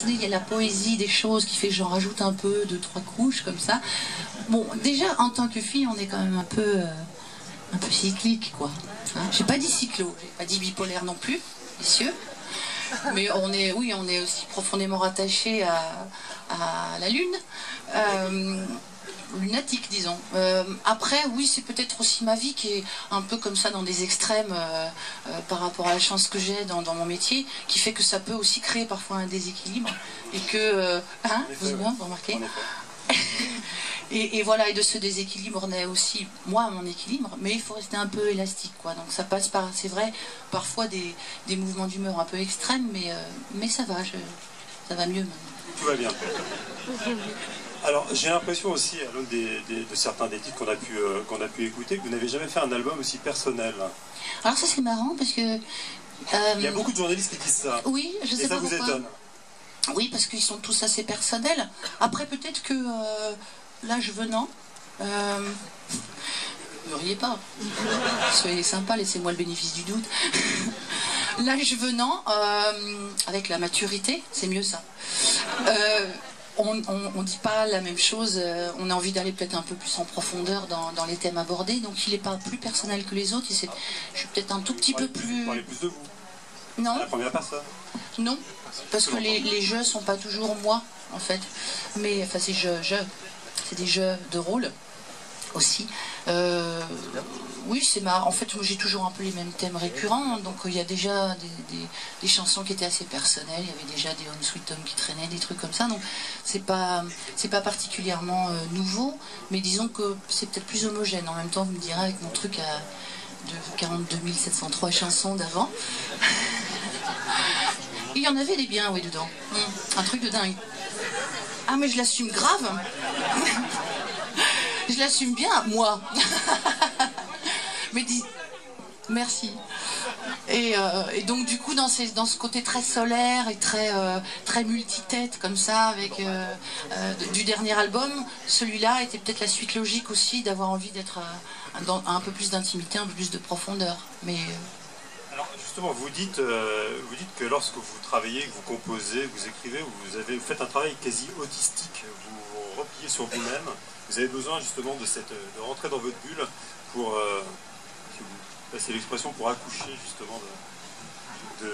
Il y a la poésie des choses qui fait que j'en rajoute un peu, 2-3 couches comme ça. Bon, déjà en tant que fille, on est quand même un peu cyclique, quoi. Hein, j'ai pas dit cyclo, j'ai pas dit bipolaire non plus, messieurs. Mais oui, on est aussi profondément rattaché à la Lune. Lunatique, disons. Après, oui, c'est peut-être aussi ma vie qui est un peu comme ça dans des extrêmes par rapport à la chance que j'ai dans mon métier, qui fait que ça peut aussi créer parfois un déséquilibre. Et que... vous remarquez et voilà, et de ce déséquilibre naît aussi, moi, mon équilibre, mais il faut rester un peu élastique, quoi. Donc ça passe par, c'est vrai, parfois des mouvements d'humeur un peu extrêmes, mais ça va, ça va mieux maintenant. Tout va bien. Alors, j'ai l'impression aussi, à l'aune de certains des titres qu'on a pu écouter, que vous n'avez jamais fait un album aussi personnel. Alors ça, c'est marrant, parce que... il y a beaucoup de journalistes qui disent ça. Oui, je sais pas pourquoi. Et ça vous étonne? Oui, parce qu'ils sont tous assez personnels. Après, peut-être que l'âge venant... ne riez pas. Soyez sympa, laissez-moi le bénéfice du doute. L'âge venant, avec la maturité, c'est mieux ça. On ne dit pas la même chose, on a envie d'aller peut-être un peu plus en profondeur dans les thèmes abordés, donc il n'est pas plus personnel que les autres, je suis peut-être un tout petit peu plus... Vous parlez plus de vous? Non. La première personne? Non, parce que les jeux ne sont pas toujours moi, en fait. Mais, enfin, c'est c'est des jeux de rôle, aussi. Oui, c'est marrant. En fait, moi j'ai toujours un peu les mêmes thèmes récurrents, donc il y a déjà des chansons qui étaient assez personnelles, il y avait déjà des Home Sweet Home qui traînaient, des trucs comme ça, donc c'est pas particulièrement nouveau, mais disons que c'est peut-être plus homogène. En même temps, vous me direz, avec mon truc de 42 703 chansons d'avant, il y en avait des biens, oui, dedans. Un truc de dingue. Ah, mais je l'assume grave. Je l'assume bien, moi. Mais merci. Et donc du coup dans ce côté très solaire et très multitête comme ça, avec du dernier album, celui-là était peut-être la suite logique aussi, d'avoir envie d'être dans un peu plus d'intimité, un peu plus de profondeur. Mais alors justement, vous dites que lorsque vous travaillez, que vous composez, vous écrivez, vous faites un travail quasi autistique, vous vous repliez sur vous-même. Vous avez besoin justement de rentrer dans votre bulle pour, si vous passez l'expression, pour accoucher justement de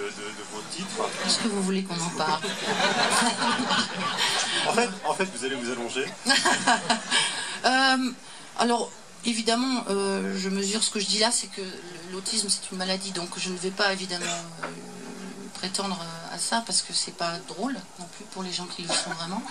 vos titres. Est-ce que vous voulez qu'on en parle? en fait, vous allez vous allonger. Alors, évidemment, je mesure ce que je dis là, c'est que l'autisme c'est une maladie, donc je ne vais pas évidemment prétendre à ça, parce que c'est pas drôle non plus pour les gens qui le sont vraiment.